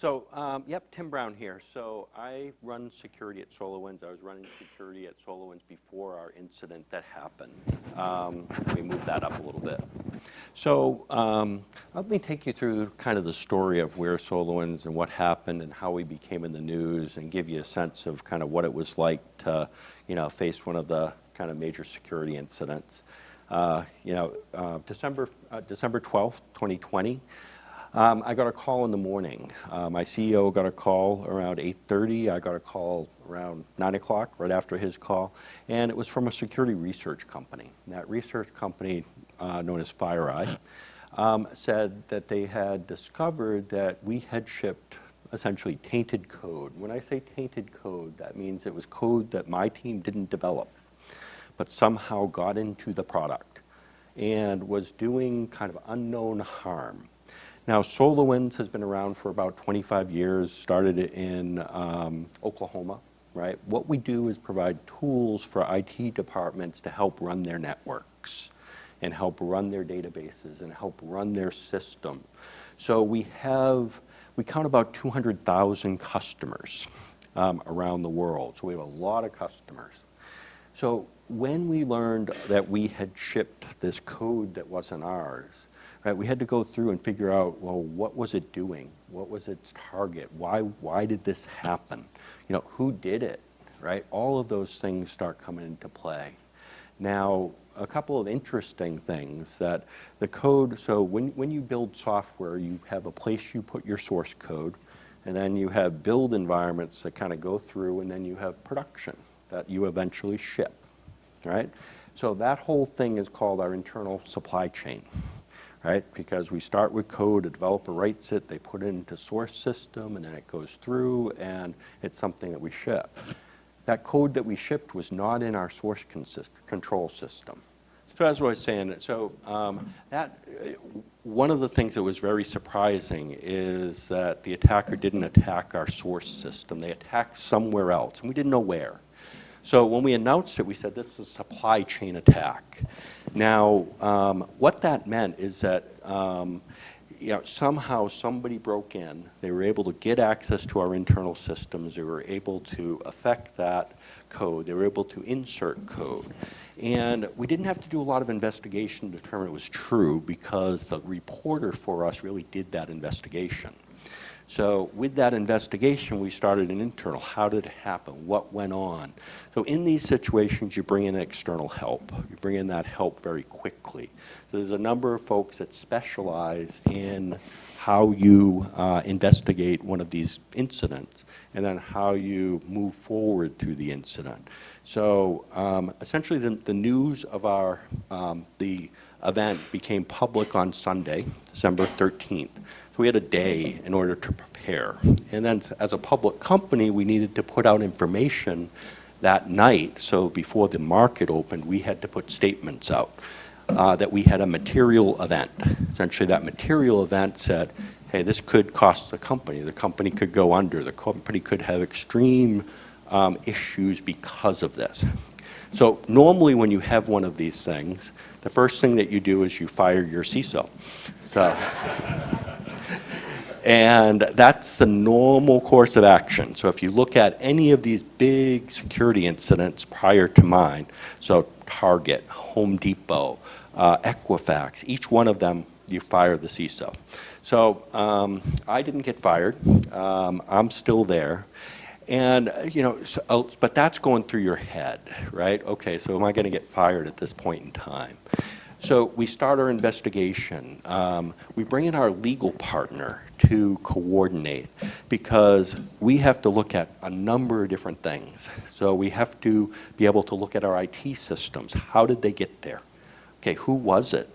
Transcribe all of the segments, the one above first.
Yep, Tim Brown here. So I run security at SolarWinds. I was running security at SolarWinds before our incident that happened. We moved that up a little bit. Let me take you through kind of the story of where SolarWinds and what happened and how we became in the news and give you a sense of kind of what it was like to, face one of the kind of major security incidents. December 12th, 2020. I got a call in the morning. My CEO got a call around 8:30. I got a call around 9 o'clock, right after his call, and it was from a security research company. That research company, known as FireEye, said that they had discovered that we had shipped essentially tainted code. When I say tainted code, that means it was code that my team didn't develop, but somehow got into the product and was doing kind of unknown harm. Now, SolarWinds has been around for about 25 years, started in Oklahoma, right? What we do is provide tools for IT departments to help run their networks and help run their databases and help run their system. So we count about 200,000 customers around the world. So we have a lot of customers. So when we learned that we had shipped this code that wasn't ours, right, we had to go through and figure out, well, what was it doing? What was its target? Why did this happen? Who did it, right? All of those things start coming into play. Now, a couple of interesting things that the code, so when you build software, you have a place you put your source code, and then you have build environments that kind of go through, and then you have production that you eventually ship, right? So that whole thing is called our internal supply chain, right? Because we start with code, a developer writes it, they put it into source system, and then it goes through, and it's something that we ship. That code that we shipped was not in our source control system. So as I was saying, one of the things that was very surprising is that the attacker didn't attack our source system. They attacked somewhere else, and we didn't know where. So when we announced it, we said this is a supply chain attack. Now, what that meant is that somehow somebody broke in. They were able to get access to our internal systems. They were able to affect that code. They were able to insert code. And we didn't have to do a lot of investigation to determine it was true because the reporter for us really did that investigation. So with that investigation, we started an internal. How did it happen? What went on? So in these situations, you bring in external help. You bring in that help very quickly. So there's a number of folks that specialize in how you investigate one of these incidents and then how you move forward through the incident. So essentially the news of the event became public on Sunday, December 13th. So we had a day in order to prepare. And then as a public company, we needed to put out information that night. So before the market opened, we had to put statements out that we had a material event. Essentially that material event said, hey, this could cost the company. The company could go under. The company could have extreme issues because of this. So normally when you have one of these things, the first thing that you do is you fire your CISO. And that's the normal course of action. So if you look at any of these big security incidents prior to mine, so Target, Home Depot, Equifax, each one of them, you fire the CISO. So I didn't get fired. I'm still there. And, but that's going through your head, right? Okay, so am I going to get fired at this point in time? So we start our investigation. We bring in our legal partner to coordinate because we have to look at a number of different things. So we have to be able to look at our IT systems. How did they get there? Okay, who was it?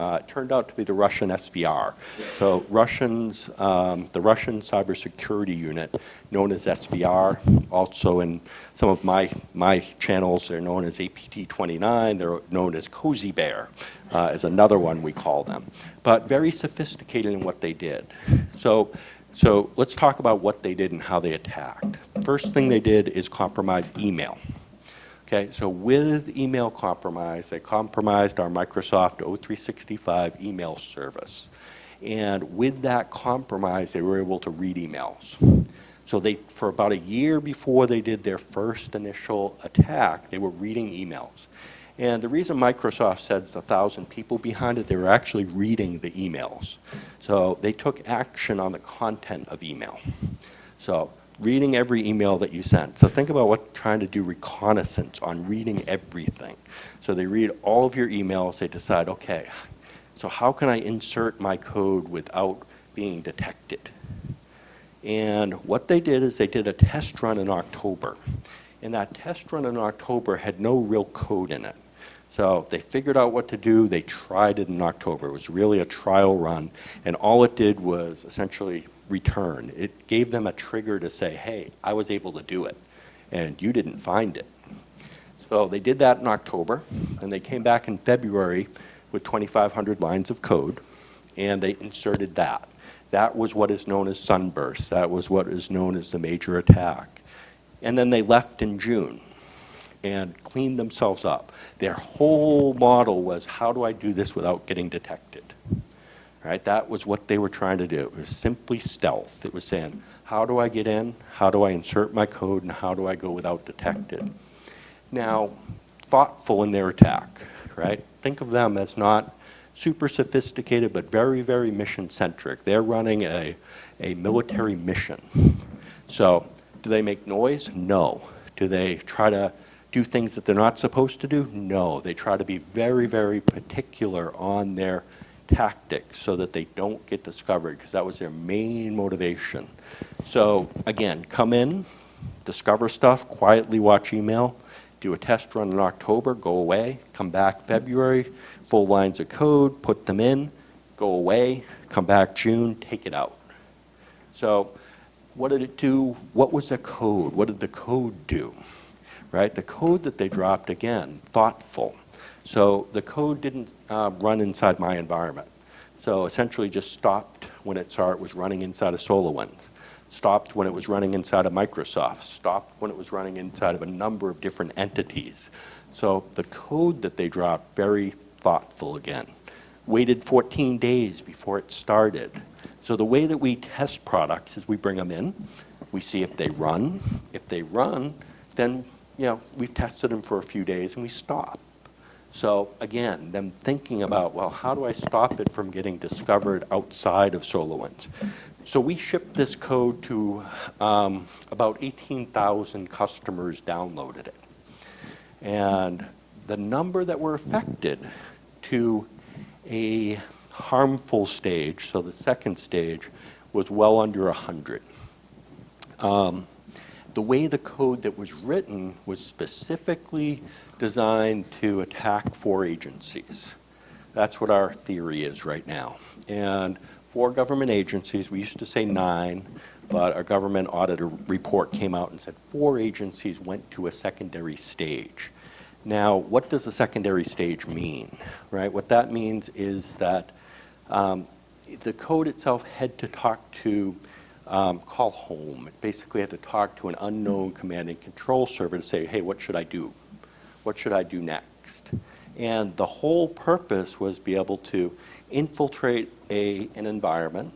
It turned out to be the Russian SVR. So the Russian cybersecurity unit, known as SVR, also in some of my channels, they're known as APT29, they're known as Cozy Bear, is another one we call them. But very sophisticated in what they did. So let's talk about what they did and how they attacked. First thing they did is compromise email. Okay, so with email compromise, they compromised our Microsoft O365 email service. And with that compromise, they were able to read emails. So for about a year before they did their first initial attack, they were reading emails. And the reason Microsoft says 1,000 people behind it, they were actually reading the emails. So they took action on the content of email. So reading every email that you sent. So think about trying to do reconnaissance on reading everything. So they read all of your emails, they decide, okay, so how can I insert my code without being detected? And what they did is they did a test run in October. And that test run in October had no real code in it. So they figured out what to do, they tried it in October. It was really a trial run, and all it did was essentially return. It gave them a trigger to say, hey, I was able to do it, and you didn't find it. So they did that in October, and they came back in February with 2,500 lines of code, and they inserted that. That was what is known as Sunburst. That was what is known as the major attack. And then they left in June and cleaned themselves up. Their whole model was, how do I do this without getting detected? Right? That was what they were trying to do. It was simply stealth. It was saying, how do I get in? How do I insert my code? And how do I go without detected? Now, thoughtful in their attack, right? Think of them as not super sophisticated, but very, very mission-centric. They're running a military mission. So, do they make noise? No. Do they try to do things that they're not supposed to do? No. They try to be very, very particular on their tactics so that they don't get discovered, because that was their main motivation. So again, come in, discover stuff, quietly watch email, do a test run in October, go away, come back February, full lines of code, put them in, go away, come back June, take it out. So what did it do? What was the code? What did the code do? Right? The code that they dropped, again, thoughtful. So the code didn't run inside my environment. So essentially just stopped when it saw it was running inside of SolarWinds, stopped when it was running inside of Microsoft, stopped when it was running inside of a number of different entities. So the code that they dropped, very thoughtful again. Waited 14 days before it started. So the way that we test products is we bring them in, we see if they run. If they run, then we've tested them for a few days and we stop. So again, them thinking about, well, how do I stop it from getting discovered outside of SolarWinds? So we shipped this code to about 18,000 customers downloaded it. And the number that were affected to a harmful stage, so the second stage, was well under 100. The way the code that was written was specifically designed to attack 4 agencies. That's what our theory is right now. And 4 government agencies, we used to say 9, but our government audit report came out and said 4 agencies went to a secondary stage. Now, what does a secondary stage mean, right? What that means is that the code itself had to talk to call home. It basically had to talk to an unknown command and control server to say, hey, what should I do? What should I do next? And the whole purpose was be able to infiltrate an environment.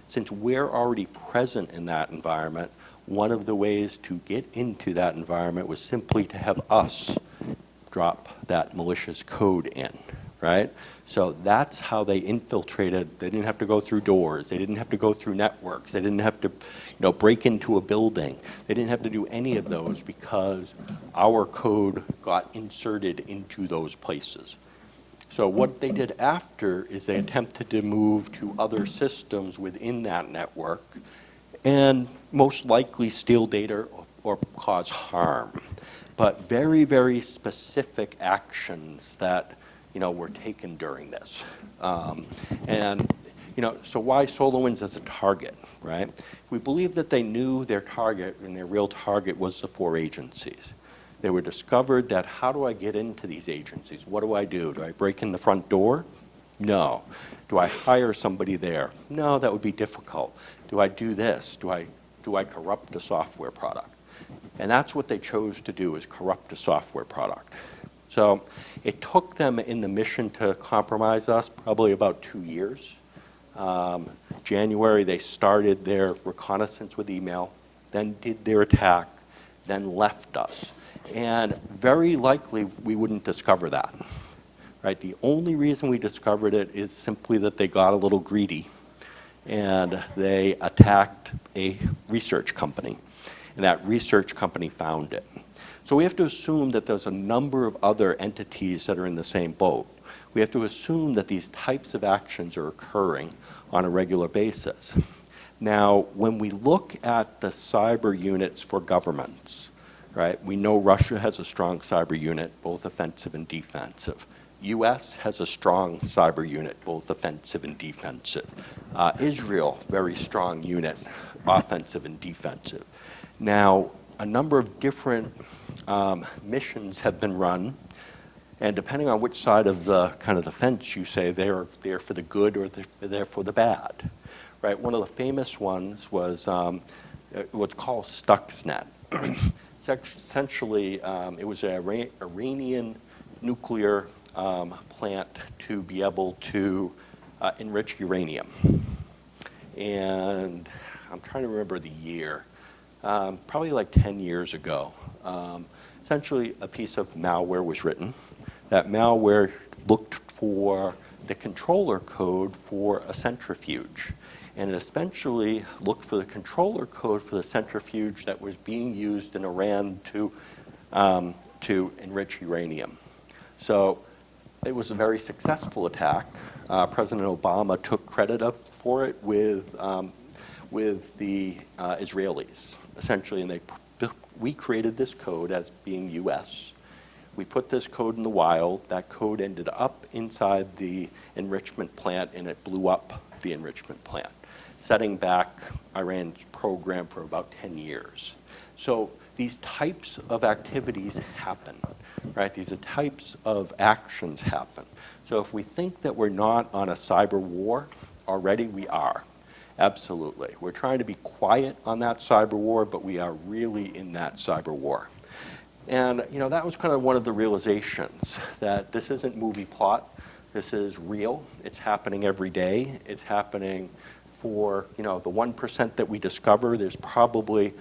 Since we're already present in that environment, one of the ways to get into that environment was simply to have us drop that malicious code in, right? So that's how they infiltrated. They didn't have to go through doors. They didn't have to go through networks. They didn't have to break into a building. They didn't have to do any of those because our code got inserted into those places. So what they did after is they attempted to move to other systems within that network and most likely steal data or cause harm. But very, very specific actions that were taken during this. So why SolarWinds as a target, right? We believe that they knew their target, and their real target was the 4 agencies. They were discovered that, how do I get into these agencies? What do I do? Do I break in the front door? No. Do I hire somebody there? No, that would be difficult. Do I do this? Do I corrupt a software product? And that's what they chose to do, is corrupt a software product. So it took them in the mission to compromise us probably about 2 years. January, they started their reconnaissance with email, then did their attack, then left us. And very likely, we wouldn't discover that. Right? The only reason we discovered it is simply that they got a little greedy and they attacked a research company, and that research company found it. So we have to assume that there's a number of other entities that are in the same boat. We have to assume that these types of actions are occurring on a regular basis. Now, when we look at the cyber units for governments, right, we know Russia has a strong cyber unit, both offensive and defensive. US has a strong cyber unit, both offensive and defensive. Israel, very strong unit, offensive and defensive. Now, a number of different missions have been run, and depending on which side of the kind of the fence you say, they're for the good or they're for the bad. Right? One of the famous ones was what's called Stuxnet. Essentially, it was an Iranian nuclear plant to be able to enrich uranium. And I'm trying to remember the year, probably like 10 years ago. Essentially, a piece of malware was written. That malware looked for the controller code for a centrifuge. And it essentially looked for the controller code for the centrifuge that was being used in Iran to enrich uranium. So it was a very successful attack. President Obama took credit for it with the Israelis, essentially, and we created this code as being US. We put this code in the wild. That code ended up inside the enrichment plant, and it blew up the enrichment plant, setting back Iran's program for about 10 years. So these types of activities happen, right? These are types of actions happen. So if we think that we're not on a cyber war, already we are. Absolutely. We're trying to be quiet on that cyber war, but we are really in that cyber war. And that was kind of one of the realizations, that this isn't movie plot. This is real. It's happening every day. It's happening for the 1% that we discover. There's probably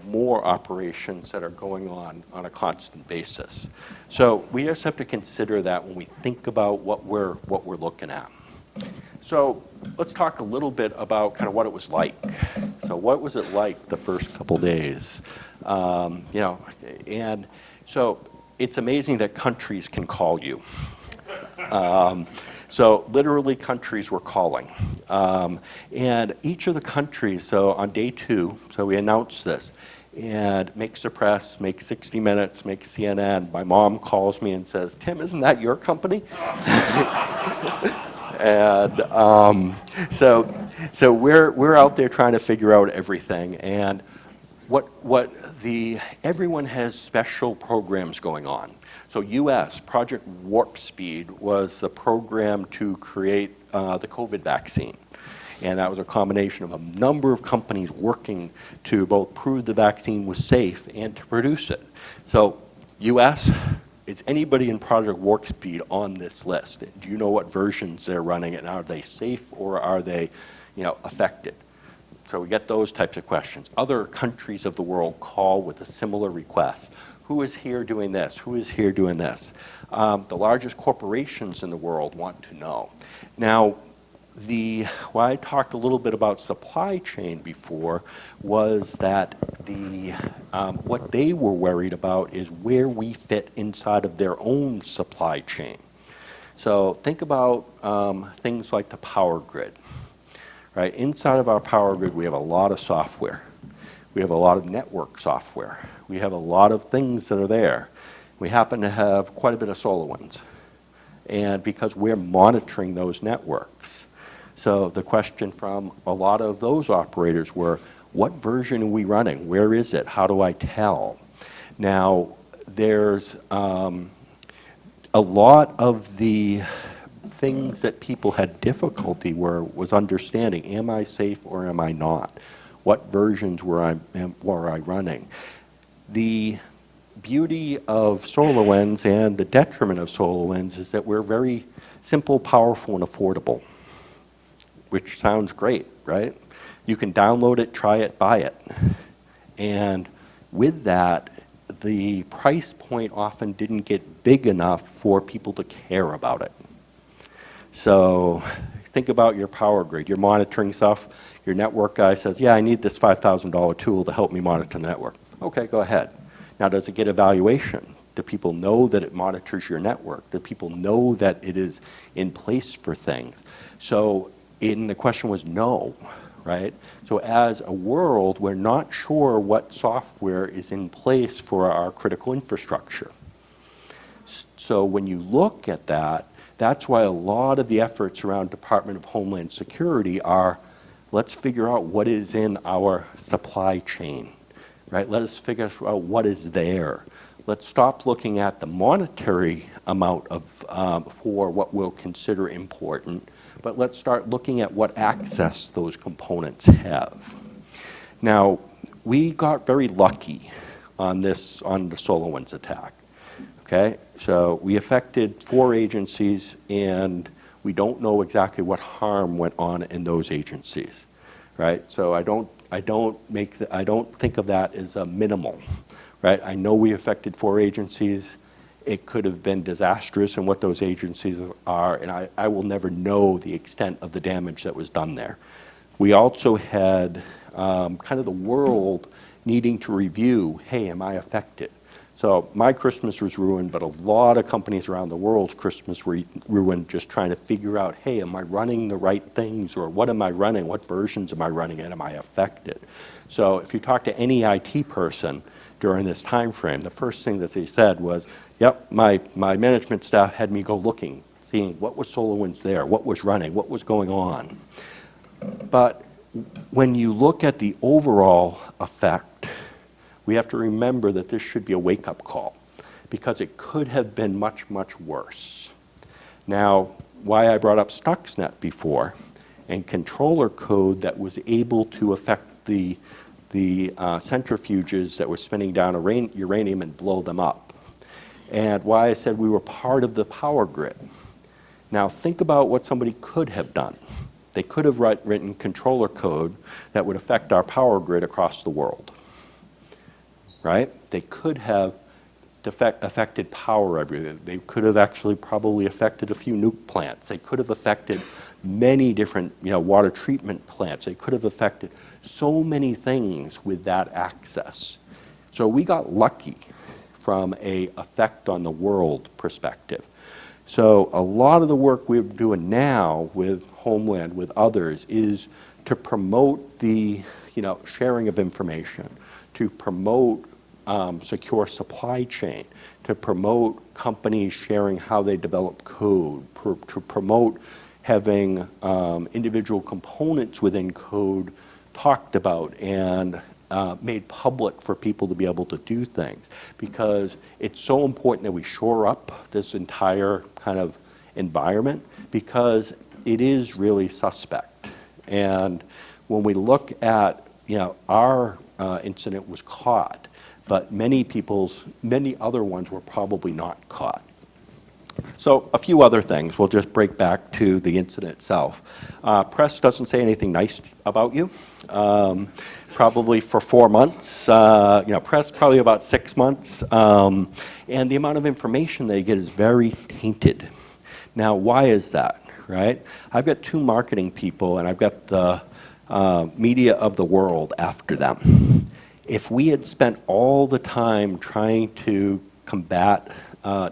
more operations that are going on a constant basis. So we just have to consider that when we think about what we're looking at. So let's talk a little bit about kind of what it was like. So what was it like the first couple days? And so it's amazing that countries can call you. So literally countries were calling. And each of the countries, so on day 2, so we announced this, and makes the press, makes 60 Minutes, makes CNN. My mom calls me and says, "Tim, isn't that your company?" And so we're out there trying to figure out everything. And everyone has special programs going on. So US, Project Warp Speed, was the program to create the COVID vaccine. And that was a combination of a number of companies working to both prove the vaccine was safe and to produce it. So US, is anybody in Project Warp Speed on this list? Do you know what versions they're running, and are they safe or are they affected? So we get those types of questions. Other countries of the world call with a similar request. Who is here doing this? Who is here doing this? The largest corporations in the world want to know. Now, why I talked a little bit about supply chain before was that what they were worried about is where we fit inside of their own supply chain. So think about things like the power grid. Right? Inside of our power grid, we have a lot of software. We have a lot of network software. We have a lot of things that are there. We happen to have quite a bit of SolarWinds. And because we're monitoring those networks. So the question from a lot of those operators were, what version are we running? Where is it? How do I tell? Now, there's a lot of the things that people had difficulty was understanding, am I safe or am I not? What versions were I running? The beauty of SolarWinds and the detriment of SolarWinds is that we're very simple, powerful, and affordable. which sounds great, right? You can download it, try it, buy it. And with that, the price point often didn't get big enough for people to care about it. So think about your power grid. You're monitoring stuff. Your network guy says, yeah, I need this $5,000 tool to help me monitor the network. Okay, go ahead. Now, does it get evaluation? Do people know that it monitors your network? Do people know that it is in place for things? So the question was no, right? So as a world, we're not sure what software is in place for our critical infrastructure. So when you look at that, that's why a lot of the efforts around Department of Homeland Security are, let's figure out what is in our supply chain, right? Let us figure out what is there. Let's stop looking at the monetary amount of for what we'll consider important, but let's start looking at what access those components have. Now, we got very lucky on the SolarWinds attack. Okay, so we affected 4 agencies, and we don't know exactly what harm went on in those agencies, right? So I don't think of that as a minimal, right? I know we affected 4 agencies. It could have been disastrous in what those agencies are, and I will never know the extent of the damage that was done there. We also had kind of the world needing to review, hey, am I affected? So my Christmas was ruined, but a lot of companies around the world's Christmas were ruined just trying to figure out, hey, am I running the right things, or what am I running? What versions am I running, and am I affected? So if you talk to any IT person during this time frame, the first thing that they said was, yep, my management staff had me go looking, seeing what was SolarWinds there, what was running, what was going on. But when you look at the overall effect, we have to remember that this should be a wake-up call, because it could have been much, much worse. Now, why I brought up Stuxnet before, and controller code that was able to affect the centrifuges that were spinning down uranium and blow them up, and why I said we were part of the power grid. Now, think about what somebody could have done. They could have written controller code that would affect our power grid across the world. Right? They could have affected power everywhere. They could have actually probably affected a few nuke plants. They could have affected many different, water treatment plants. They could have affected so many things with that access. So we got lucky from an effect on the world perspective. So a lot of the work we're doing now with Homeland, with others, is to promote the sharing of information, to promote secure supply chain, to promote companies sharing how they develop code, to promote having individual components within code talked about and made public for people to be able to do things. Because it's so important that we shore up this entire kind of environment, because it is really suspect. And when we look at, our incident was caught, but many other ones were probably not caught. So a few other things. We'll just break back to the incident itself. Press doesn't say anything nice about you. Probably for 4 months. Press probably about 6 months. And the amount of information they get is very tainted. Now, why is that, right? I've got 2 marketing people, and I've got the media of the world after them. If we had spent all the time trying to combat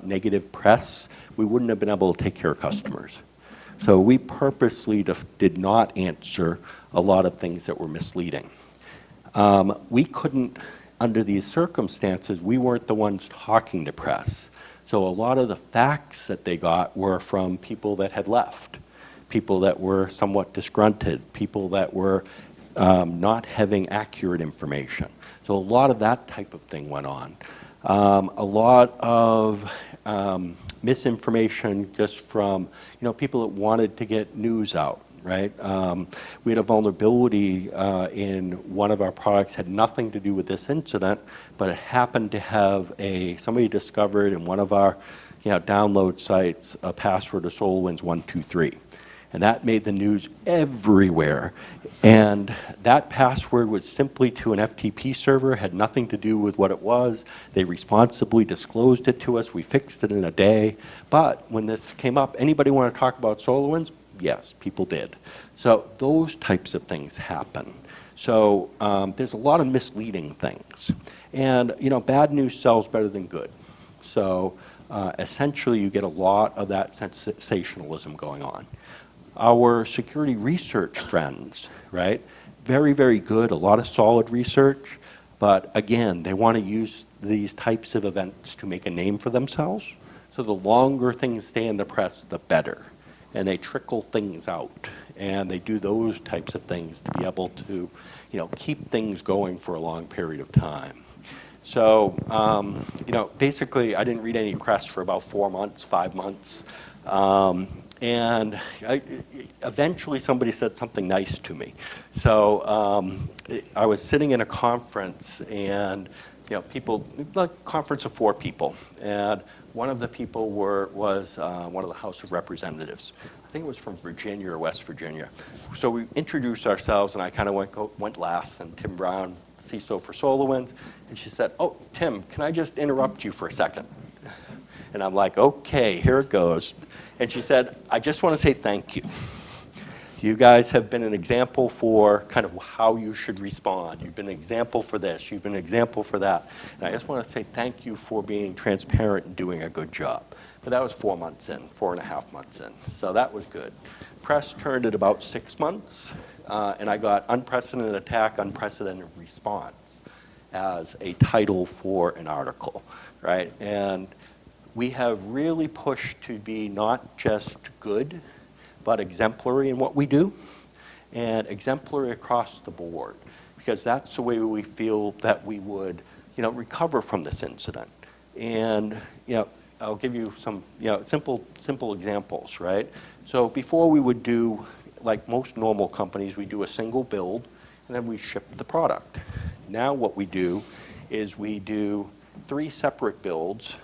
negative press, we wouldn't have been able to take care of customers. So we purposely did not answer a lot of things that were misleading. We couldn't, under these circumstances, we weren't the ones talking to press. So a lot of the facts that they got were from people that had left, people that were somewhat disgruntled, people that were not having accurate information. So a lot of that type of thing went on. A lot of misinformation just from people that wanted to get news out, right? We had a vulnerability in one of our products, had nothing to do with this incident, but it happened to have somebody discovered in one of our download sites a password of SolarWinds 123. And that made the news everywhere. And that password was simply to an FTP server, had nothing to do with what it was. They responsibly disclosed it to us. We fixed it in a day. But when this came up, anybody want to talk about SolarWinds? Yes, people did. So those types of things happen. So there's a lot of misleading things. And bad news sells better than good. So essentially you get a lot of that sensationalism going on. Our security research friends, right? Very, very good, a lot of solid research, but again, they want to use these types of events to make a name for themselves. So the longer things stay in the press, the better. And they trickle things out. And they do those types of things to be able to, keep things going for a long period of time. So, basically, I didn't read any press for about 4 months, 5 months. And eventually somebody said something nice to me. So I was sitting in a conference and people, like a conference of 4 people. And one of the people was one of the House of Representatives. I think it was from Virginia or West Virginia. So we introduced ourselves and I kind of went last, and Tim Brown, CISO for SolarWinds, and she said, "Oh, Tim, can I just interrupt you for a second?" And I'm like, okay, here it goes. And she said, "I just want to say thank you. You guys have been an example for kind of how you should respond. You've been an example for this. You've been an example for that. And I just want to say thank you for being transparent and doing a good job." But that was 4 months in, 4.5 months in. So that was good. Press turned at about 6 months, and I got unprecedented attack, unprecedented response as a title for an article, right? And we have really pushed to be not just good, but exemplary in what we do, and exemplary across the board, because that's the way we feel that we would, recover from this incident. And, I'll give you some, simple examples, right? So before we would do, like most normal companies, we do a single build, and then we ship the product. Now what we do is we do 3 separate builds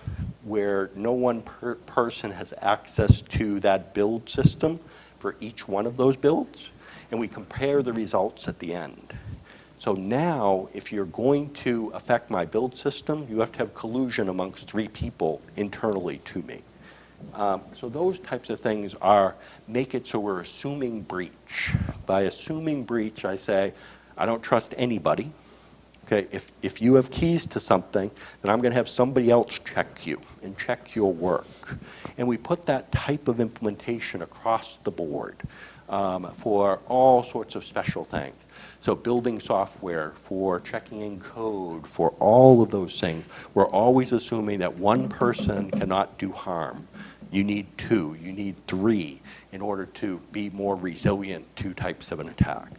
where no one person has access to that build system for each one of those builds, and we compare the results at the end. So now, if you're going to affect my build system, you have to have collusion amongst 3 people internally to me. So those types of things make it so we're assuming breach. By assuming breach, I say, I don't trust anybody. Okay, if you have keys to something, then I'm going to have somebody else check you and check your work. And we put that type of implementation across the board for all sorts of special things. So building software, for checking in code, for all of those things, we're always assuming that one person cannot do harm. You need 2, you need 3 in order to be more resilient to types of an attack.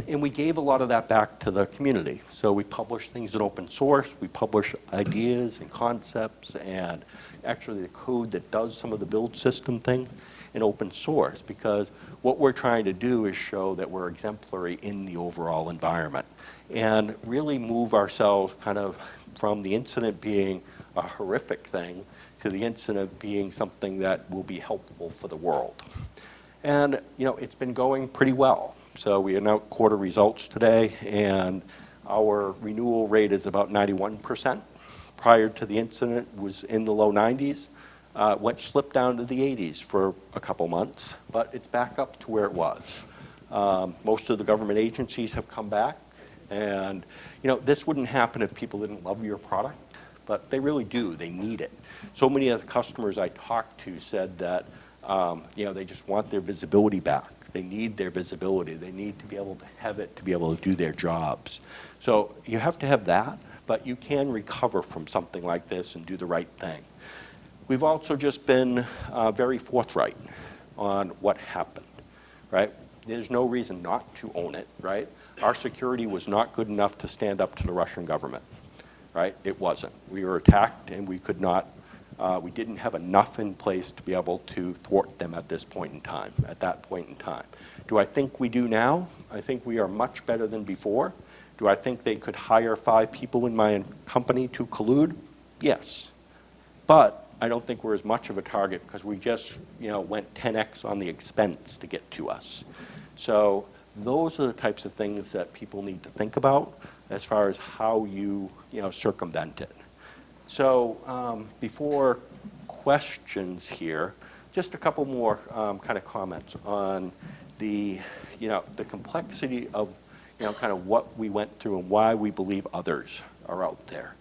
And we gave a lot of that back to the community. So we publish things in open source, we publish ideas and concepts and actually the code that does some of the build system things in open source, because what we're trying to do is show that we're exemplary in the overall environment and really move ourselves kind of from the incident being a horrific thing to the incident being something that will be helpful for the world. And it's been going pretty well. So we announced quarter results today, and our renewal rate is about 91%. Prior to the incident was in the low 90s. Slipped down to the 80s for a couple months, but it's back up to where it was. Most of the government agencies have come back, and this wouldn't happen if people didn't love your product, but they really do. They need it. So many of the customers I talked to said that they just want their visibility back. They need their visibility. They need to be able to have it to be able to do their jobs. So you have to have that, but you can recover from something like this and do the right thing. We've also just been very forthright on what happened, right? There's no reason not to own it, right? Our security was not good enough to stand up to the Russian government, right? It wasn't. We were attacked and we could not, we didn't have enough in place to be able to thwart them at this point in time, at that point in time. Do I think we do now? I think we are much better than before. Do I think they could hire 5 people in my company to collude? Yes. But I don't think we're as much of a target because we just, went 10x on the expense to get to us. So those are the types of things that people need to think about as far as how you, circumvent it. So before questions here, just a couple more kind of comments on the complexity of, kind of what we went through and why we believe others are out there.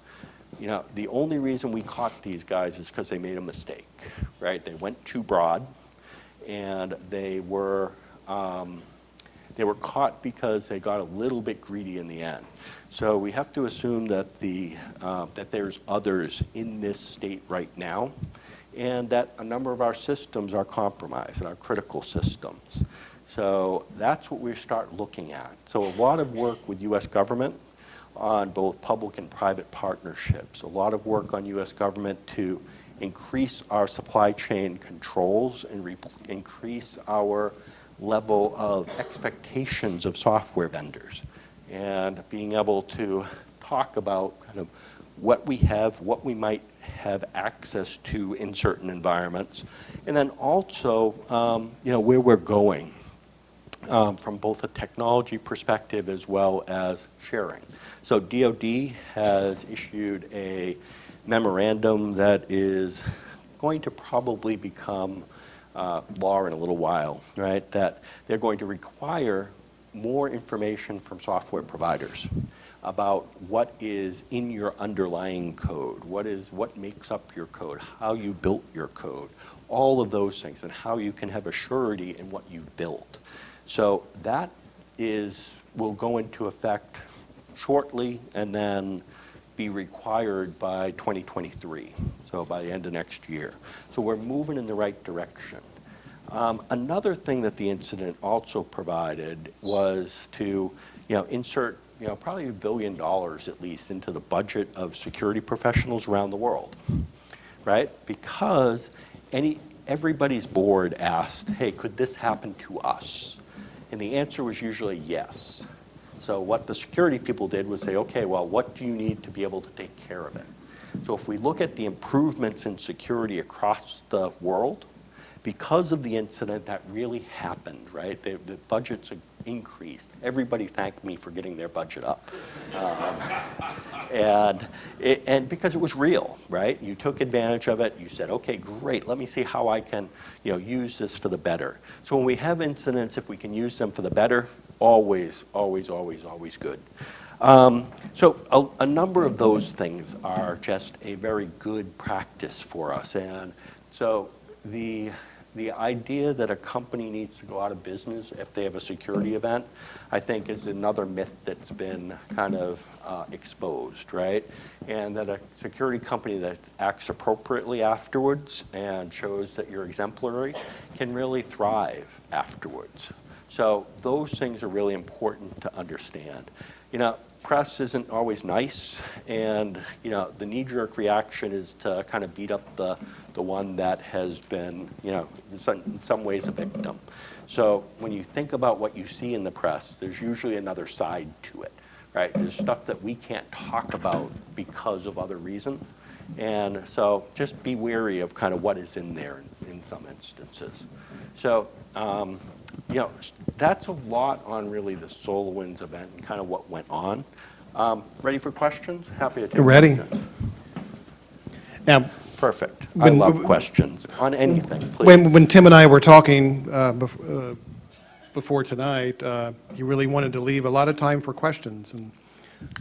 The only reason we caught these guys is because they made a mistake, right? They went too broad, and they were caught because they got a little bit greedy in the end. So we have to assume that that there's others in this state right now, and that a number of our systems are compromised, and our critical systems. So that's what we start looking at. So a lot of work with U.S. government on both public and private partnerships, a lot of work on U.S. government to increase our supply chain controls and increase our level of expectations of software vendors, and being able to talk about kind of what we have, what we might have access to in certain environments, and then also where we're going from both a technology perspective as well as sharing. So DoD has issued a memorandum that is going to probably become law in a little while, right? That they're going to require more information from software providers about what is in your underlying code, what makes up your code, how you built your code, all of those things, and how you can have a surety in what you've built. So that will go into effect shortly and then be required by 2023, so by the end of next year. So we're moving in the right direction. Another thing that the incident also provided was to insert probably $1 billion at least into the budget of security professionals around the world, right? Because everybody's board asked, hey, could this happen to us? And the answer was usually yes. So what the security people did was say, okay, well, what do you need to be able to take care of it? So if we look at the improvements in security across the world, because of the incident, that really happened, right? The budgets increased. Everybody thanked me for getting their budget up. And because it was real, right? You took advantage of it. You said, okay, great. Let me see how I can use this for the better. So when we have incidents, if we can use them for the better, always, always, always, always good. So a number of those things are just a very good practice for us. And so the idea that a company needs to go out of business if they have a security event, I think is another myth that's been kind of exposed, right? And that a security company that acts appropriately afterwards and shows that you're exemplary can really thrive afterwards. So those things are really important to understand. Press isn't always nice, and the knee-jerk reaction is to kind of beat up the one that has been, in some ways a victim. So when you think about what you see in the press, there's usually another side to it, right? There's stuff that we can't talk about because of other reasons, and so just be wary of kind of what is in there in some instances. So that's a lot on really the SolarWinds event and kind of what went on. Ready for questions? Happy to take questions. Now, perfect. I love questions on anything, please. When Tim and I were talking before tonight, you really wanted to leave a lot of time for questions. And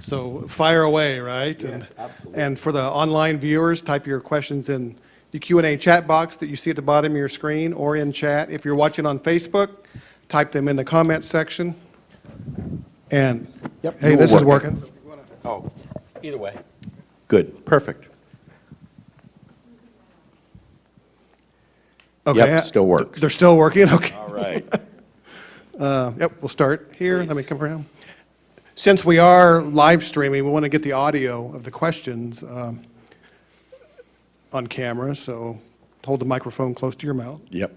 so fire away, right? Yes, absolutely. And for the online viewers, type your questions in the Q&A chat box that you see at the bottom of your screen or in chat. If you're watching on Facebook, type them in the comments section. And hey, this is working. Oh, either way. Good, perfect. Okay. Yep, still works. They're still working? Okay. All right. Yep, we'll start here. Please. Let me come around. Since we are live streaming, we want to get the audio of the questions on camera, so hold the microphone close to your mouth. Yep.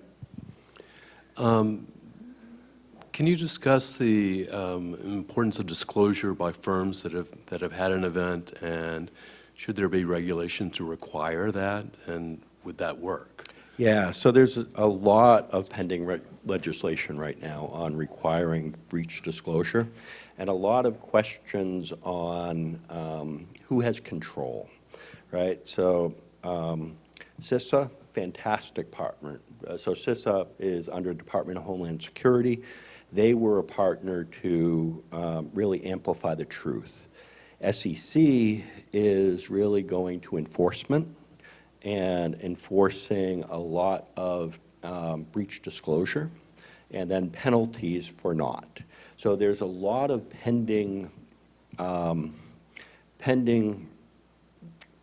Can you discuss the importance of disclosure by firms that have had an event, and should there be regulation to require that? And would that work? Yeah, so there's a lot of pending legislation right now on requiring breach disclosure, and a lot of questions on who has control, right? So CISA, fantastic partner. So CISA is under Department of Homeland Security. They were a partner to really amplify the truth. SEC is really going to enforcement and enforcing a lot of breach disclosure and then penalties for not. So there's a lot of pending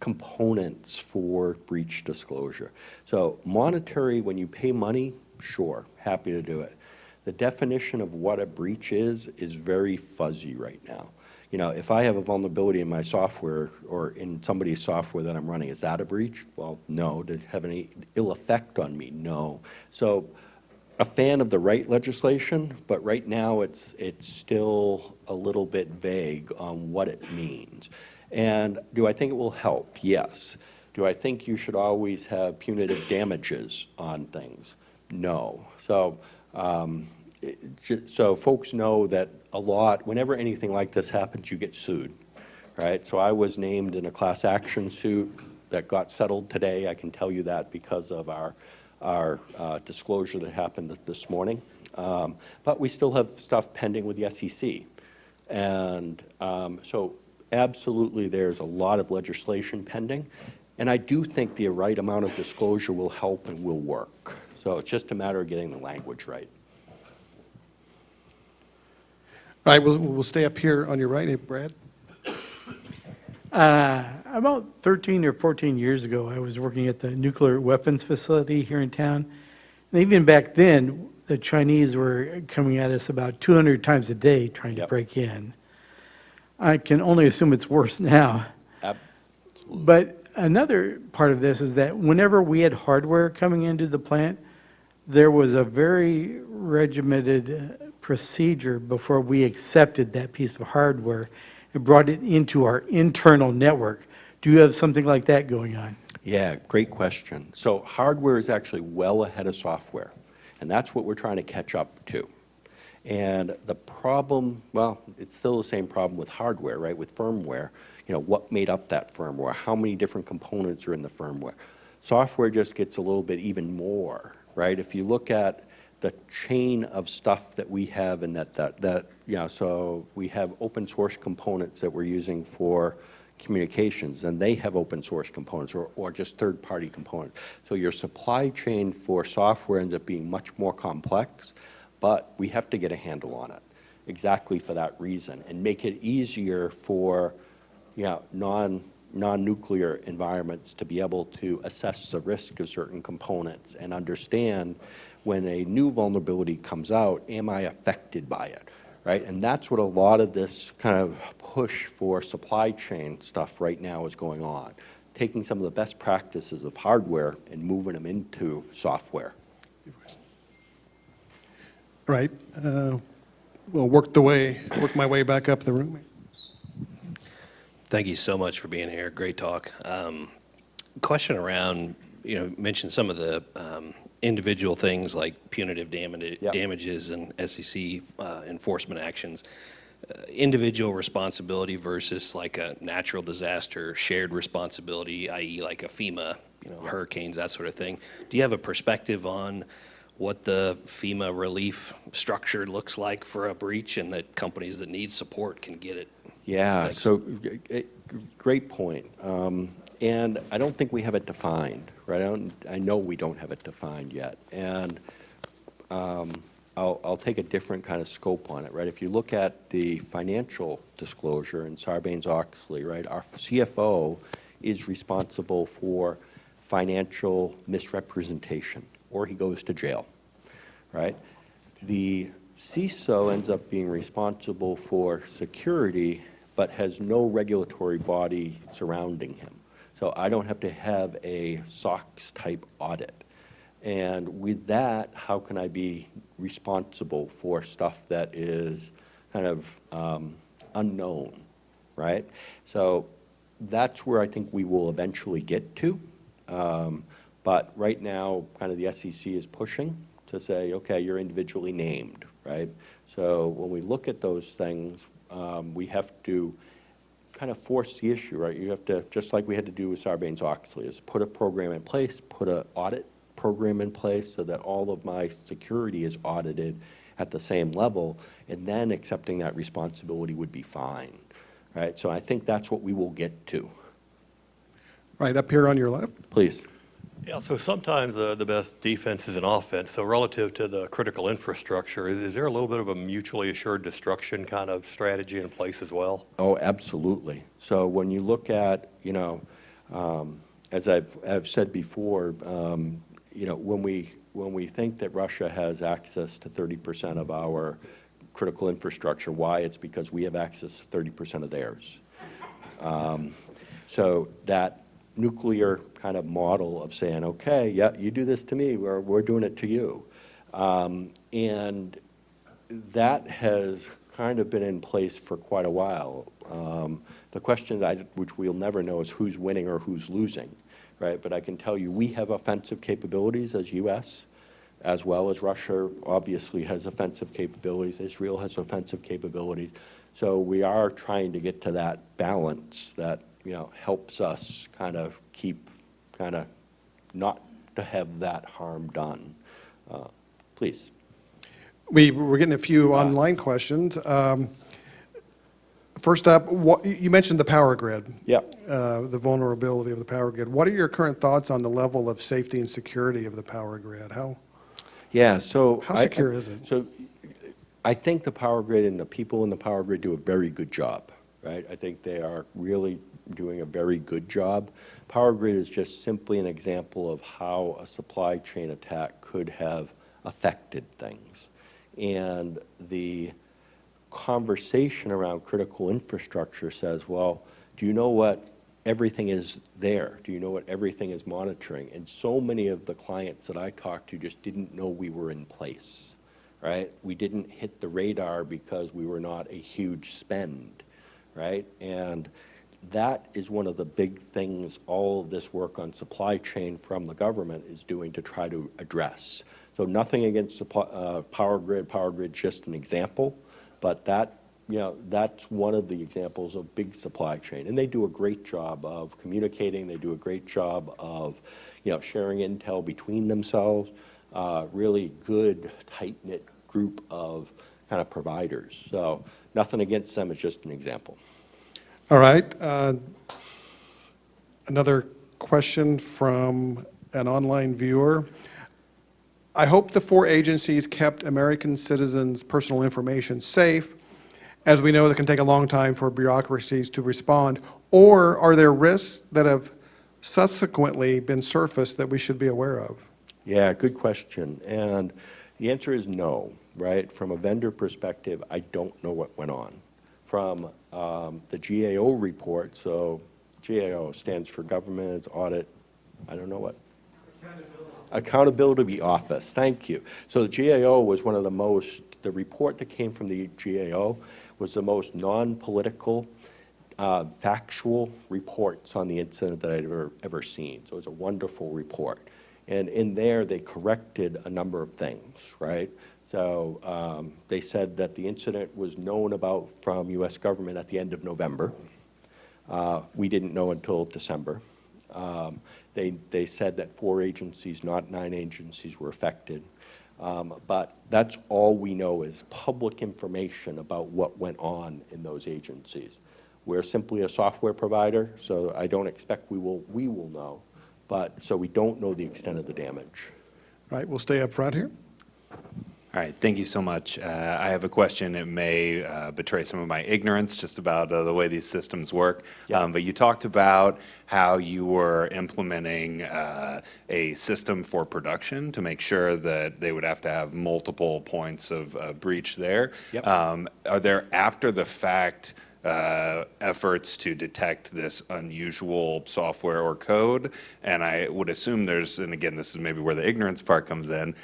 components for breach disclosure. So monetary, when you pay money, sure, happy to do it. The definition of what a breach is very fuzzy right now. You know, if I have a vulnerability in my software or in somebody's software that I'm running, is that a breach? Well, no. Did it have any ill effect on me? No. So a fan of the right legislation, but right now it's still a little bit vague on what it means. And do I think it will help? Yes. Do I think you should always have punitive damages on things? No. So so folks know that a lot, whenever anything like this happens, you get sued, right? So I was named in a class action suit that got settled today. I can tell you that because of our disclosure that happened this morning. But we still have stuff pending with the SEC. And so absolutely there's a lot of legislation pending. And I do think the right amount of disclosure will help and will work. So it's just a matter of getting the language right. All right, we'll stay up here on your right. Hey, Brad? About 13 or 14 years ago, I was working at the nuclear weapons facility here in town. And even back then, the Chinese were coming at us about 200 times a day trying to Yep. break in. I can only assume it's worse now. Absolutely. But another part of this is that whenever we had hardware coming into the plant, there was a very regimented procedure before we accepted that piece of hardware and brought it into our internal network. Do you have something like that going on? Yeah, great question. So hardware is actually well ahead of software, and that's what we're trying to catch up to. And the problem, well, it's still the same problem with hardware, right? With firmware, you know, what made up that firmware? How many different components are in the firmware? Software just gets a little bit even more, right? If you look at the chain of stuff that we have and so we have open source components that we're using for communications, and they have open source components or just third-party components. So your supply chain for software ends up being much more complex, but we have to get a handle on it exactly for that reason and make it easier for non-nuclear environments to be able to assess the risk of certain components and understand when a new vulnerability comes out, am I affected by it, right? And that's what a lot of this kind of push for supply chain stuff right now is going on, taking some of the best practices of hardware and moving them into software. Right. We'll work my way back up the room. Thank you so much for being here. Great talk. Question around, you mentioned some of the individual things like punitive damages and SEC enforcement actions. Individual responsibility versus like a natural disaster, shared responsibility, i.e. like a FEMA, hurricanes, that sort of thing. Do you have a perspective on what the FEMA relief structure looks like for a breach and that companies that need support can get it? Yeah, Thanks. so great point. And I don't think we have it defined, right? I know we don't have it defined yet. And I'll take a different kind of scope on it, right? If you look at the financial disclosure in Sarbanes-Oxley, right, our CFO is responsible for financial misrepresentation, or he goes to jail, right? The CISO ends up being responsible for security, but has no regulatory body surrounding him. So I don't have to have a SOX-type audit. And with that, how can I be responsible for stuff that is kind of unknown, right? So that's where I think we will eventually get to. But right now, kind of the SEC is pushing to say, okay, you're individually named, right? So when we look at those things, we have to kind of force the issue, right? You have to, just like we had to do with Sarbanes-Oxley, is put a program in place, put an audit program in place so that all of my security is audited at the same level, and then accepting that responsibility would be fine, right? So I think that's what we will get to. Right up here on your left. Please. Yeah, so sometimes the best defense is an offense. So relative to the critical infrastructure, is there a little bit of a mutually assured destruction kind of strategy in place as well? Oh, absolutely. So when you look at, as I've said before, when we think that Russia has access to 30% of our critical infrastructure, why? It's because we have access to 30% of theirs. So that nuclear kind of model of saying, okay, yeah, you do this to me, we're doing it to you. And that has kind of been in place for quite a while. The question which we'll never know is who's winning or who's losing, right? But I can tell you we have offensive capabilities as U.S., as well as Russia obviously has offensive capabilities. Israel has offensive capabilities. So we are trying to get to that balance that helps us kind of keep not to have that harm done. Please. We're getting a few online questions. First up, you mentioned the power grid. Yeah. The vulnerability of the power grid. What are your current thoughts on the level of safety and security of the power grid? How secure is it? So I think the power grid and the people in the power grid do a very good job, right? I think they are really doing a very good job. Power grid is just simply an example of how a supply chain attack could have affected things. And the conversation around critical infrastructure says, well, do you know what everything is there? Do you know what everything is monitoring? And so many of the clients that I talked to just didn't know we were in place, right? We didn't hit the radar because we were not a huge spend, right? And that is one of the big things all of this work on supply chain from the government is doing to try to address. So nothing against power grid. Power grid's just an example, but that's one of the examples of big supply chain. And they do a great job of communicating. They do a great job of sharing intel between themselves. Really good, tight-knit group of kind of providers. So nothing against them. It's just an example. All right. Another question from an online viewer. I hope the 4 agencies kept American citizens' personal information safe, as we know that can take a long time for bureaucracies to respond. Or are there risks that have subsequently been surfaced that we should be aware of? Yeah, good question. And the answer is no, right? From a vendor perspective, I don't know what went on. From the GAO report, so GAO stands for Government Audit, I don't know what? Accountability Office, thank you. So the GAO was one of the report that came from the GAO was the most non-political, factual reports on the incident that I'd ever seen. So it was a wonderful report. And in there, they corrected a number of things, right? So they said that the incident was known about from U.S. government at the end of November. We didn't know until December. They said that 4 agencies, not 9 agencies, were affected. But that's all we know is public information about what went on in those agencies. We're simply a software provider, so I don't expect we will know. But so we don't know the extent of the damage. All right, we'll stay up front here. All right, thank you so much. I have a question. It may betray some of my ignorance just about the way these systems work. Yeah. But you talked about how you were implementing a system for production to make sure that they would have to have multiple points of breach there. Yep. Are there after the fact efforts to detect this unusual software or code. And I would assume there's, and again, this is maybe where the ignorance part comes in,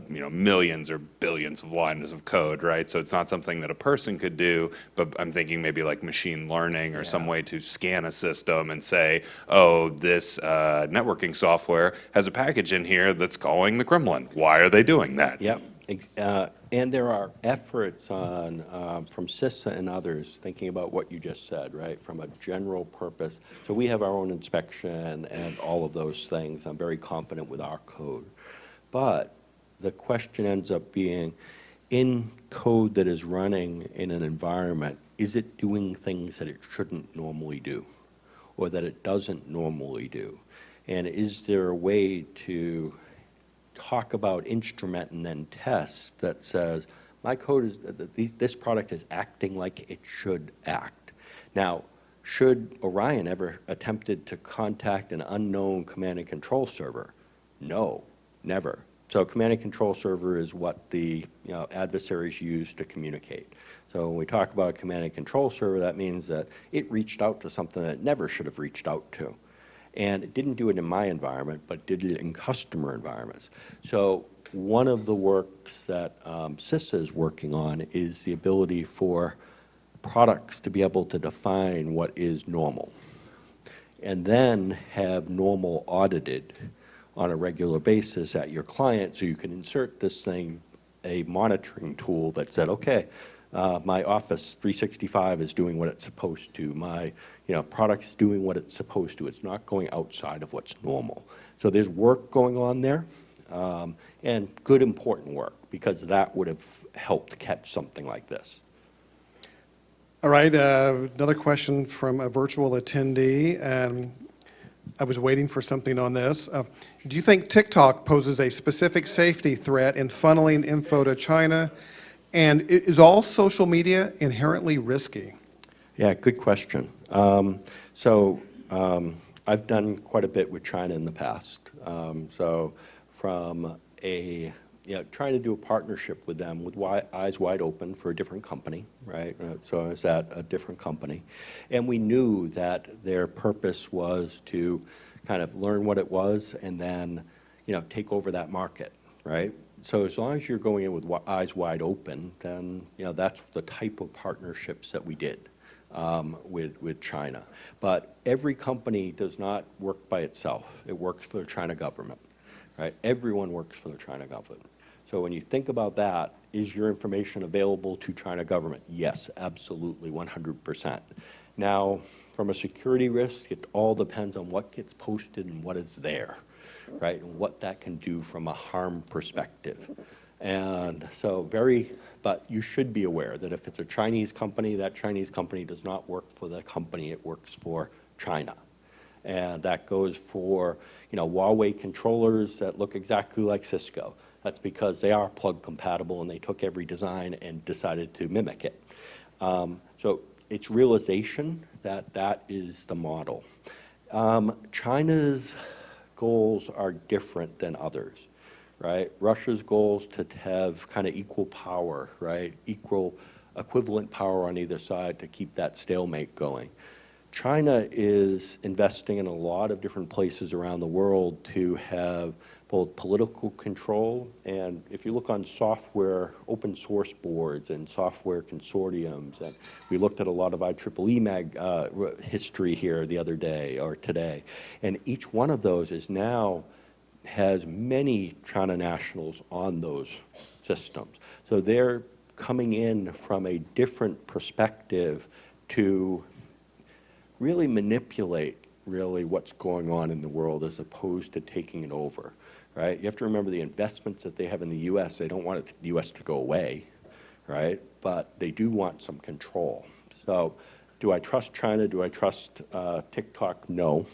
millions or billions of lines of code, right? So it's not something that a person could do, but I'm thinking maybe like machine learning or some way to scan a system and say, oh, this networking software has a package in here that's calling the Kremlin. Why are they doing that? Yep. And there are efforts on, from CISA and others, thinking about what you just said, right, from a general purpose. So we have our own inspection and all of those things. I'm very confident with our code. But the question ends up being, in code that is running in an environment, is it doing things that it shouldn't normally do, or that it doesn't normally do? And is there a way to talk about instrument and then test that says, my code is, this product is acting like it should act. Now, should Orion ever attempted to contact an unknown command and control server? No, never. So command and control server is what the adversaries use to communicate. So when we talk about a command and control server, that means that it reached out to something that it never should have reached out to. And it didn't do it in my environment, but did it in customer environments. So one of the works that CISA is working on is the ability for products to be able to define what is normal, and then have normal audited on a regular basis at your client, so you can insert this thing, a monitoring tool that said, okay, my Office 365 is doing what it's supposed to. My product's doing what it's supposed to. It's not going outside of what's normal. So there's work going on there, and good, important work, because that would have helped catch something like this. All right, another question from a virtual attendee. I was waiting for something on this. Do you think TikTok poses a specific safety threat in funneling info to China? And is all social media inherently risky? Yeah, good question. I've done quite a bit with China in the past. So from trying to do a partnership with them with eyes wide open for a different company, right? So I was at a different company. And we knew that their purpose was to kind of learn what it was and then, take over that market, right? So as long as you're going in with eyes wide open, then that's the type of partnerships that we did with China. But every company does not work by itself. It works for the China government, right? Everyone works for the China government. So when you think about that, is your information available to China government? Yes, absolutely, 100%. Now, from a security risk, it all depends on what gets posted and what is there, right? And what that can do from a harm perspective. And so but you should be aware that if it's a Chinese company, that Chinese company does not work for the company, it works for China. And that goes for, Huawei controllers that look exactly like Cisco. That's because they are plug compatible and they took every design and decided to mimic it. So it's realization that that is the model. China's goals are different than others, right? Russia's goals to have kind of equal power, right? Equivalent power on either side to keep that stalemate going. China is investing in a lot of different places around the world to have both political control, and if you look on software, open source boards and software consortiums, and we looked at a lot of IEEE history here the other day or today, and each one of those has many China nationals on those systems. So they're coming in from a different perspective to really manipulate what's going on in the world as opposed to taking it over, right? You have to remember the investments that they have in the U.S., they don't want the U.S. to go away, right? But they do want some control. So do I trust China? Do I trust TikTok? No.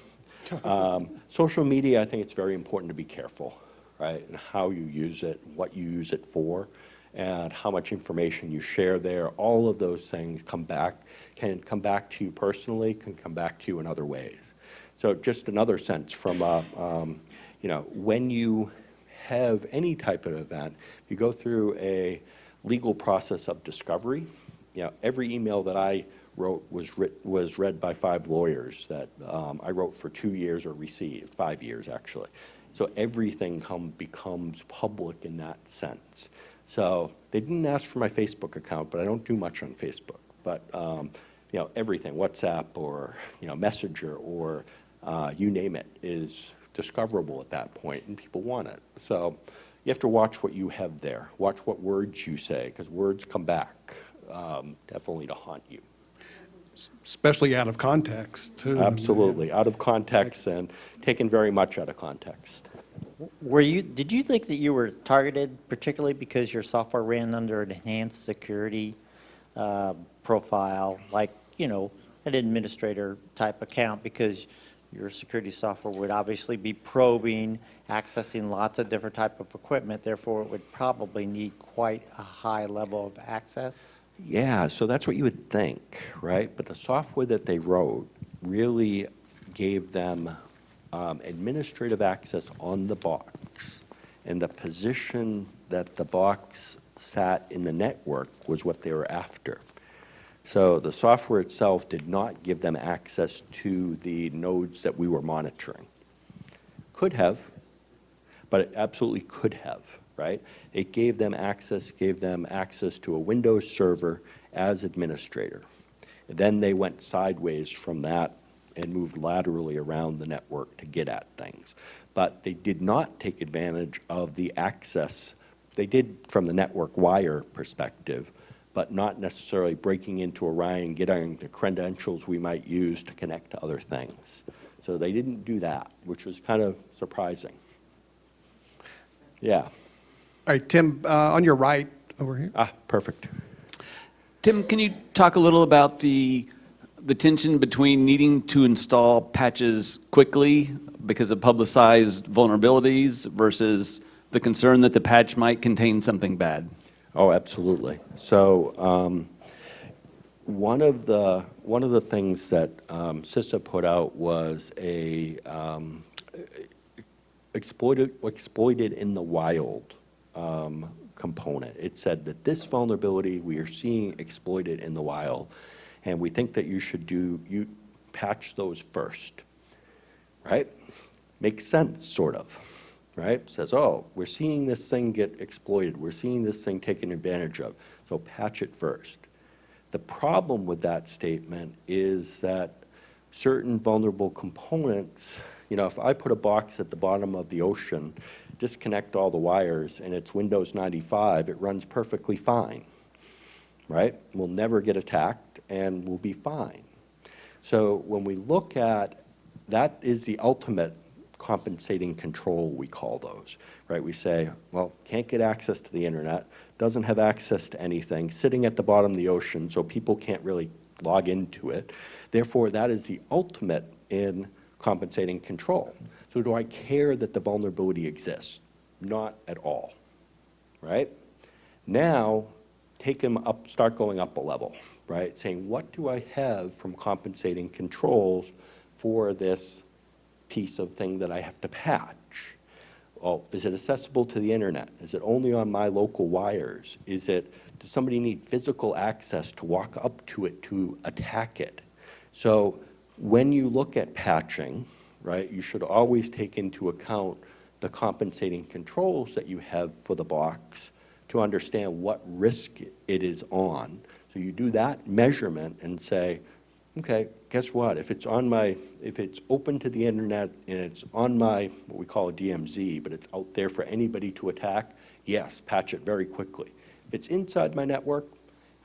Social media, I think it's very important to be careful, right? And how you use it, what you use it for, and how much information you share there. All of those things can come back to you personally, can come back to you in other ways. So just another sense from, when you have any type of event, you go through a legal process of discovery. Every email that I was read by 5 lawyers that I wrote for 2 years or received, 5 years actually. So everything becomes public in that sense. So they didn't ask for my Facebook account, but I don't do much on Facebook. But you know, everything, WhatsApp or Messenger or you name it, is discoverable at that point, and people want it. So you have to watch what you have there. Watch what words you say, because words come back, definitely to haunt you. Especially out of context, too. Absolutely, out of context and taken very much out of context. Did you think that you were targeted particularly because your software ran under an enhanced security profile, like, an administrator type account, because your security software would obviously be probing, accessing lots of different type of equipment, therefore it would probably need quite a high level of access? Yeah, so that's what you would think, right? But the software that they wrote really gave them administrative access on the box, and the position that the box sat in the network was what they were after. So the software itself did not give them access to the nodes that we were monitoring. Could have, but it absolutely could have, right? It gave them access to a Windows server as administrator. Then they went sideways from that and moved laterally around the network to get at things. But they did not take advantage of the access. They did from the network wire perspective, but not necessarily breaking into Orion and getting the credentials we might use to connect to other things. So they didn't do that, which was kind of surprising. Yeah. All right, Tim, on your right, over here. Perfect. Tim, can you talk a little about the tension between needing to install patches quickly because of publicized vulnerabilities versus the concern that the patch might contain something bad? Oh, absolutely. So one of the things that CISA put out was a exploited in the wild component. It said that this vulnerability we are seeing exploited in the wild, and we think that you patch those first, right? Makes sense, sort of. Right? Says, oh, we're seeing this thing get exploited. We're seeing this thing taken advantage of. So patch it first. The problem with that statement is that certain vulnerable components, if I put a box at the bottom of the ocean, disconnect all the wires, and it's Windows 95, it runs perfectly fine, right? We'll never get attacked, and we'll be fine. So when we look at, that is the ultimate compensating control, we call those, right? We say, well, can't get access to the internet, doesn't have access to anything, sitting at the bottom of the ocean, so people can't really log into it. Therefore, that is the ultimate in compensating control. So do I care that the vulnerability exists? Not at all, right? Now, start going up a level, right? Saying, what do I have from compensating controls for this piece of thing that I have to patch? Oh, is it accessible to the internet? Is it only on my local wires? Does somebody need physical access to walk up to it to attack it? So when you look at patching, right, you should always take into account the compensating controls that you have for the box to understand what risk it is on. So you do that measurement and say, okay, guess what? If it's open to the internet and it's on my, what we call a DMZ, but it's out there for anybody to attack, yes, patch it very quickly. If it's inside my network,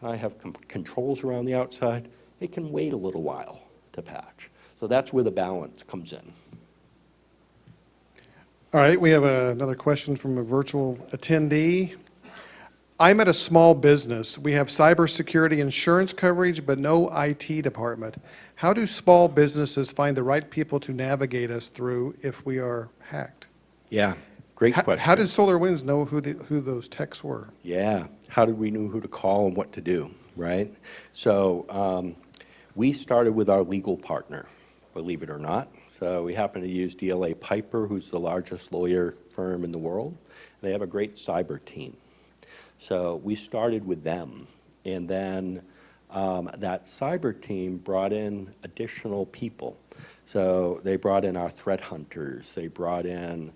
and I have controls around the outside, it can wait a little while to patch. So that's where the balance comes in. All right, we have another question from a virtual attendee. I'm at a small business. We have cybersecurity insurance coverage, but no IT department. How do small businesses find the right people to navigate us through if we are hacked? Yeah, great question. How did SolarWinds know who those techs were? Yeah, how did we know who to call and what to do, right? So we started with our legal partner, believe it or not. So we happen to use DLA Piper, who's the largest lawyer firm in the world. They have a great cyber team. So we started with them, and then that cyber team brought in additional people. So they brought in our threat hunters. They brought in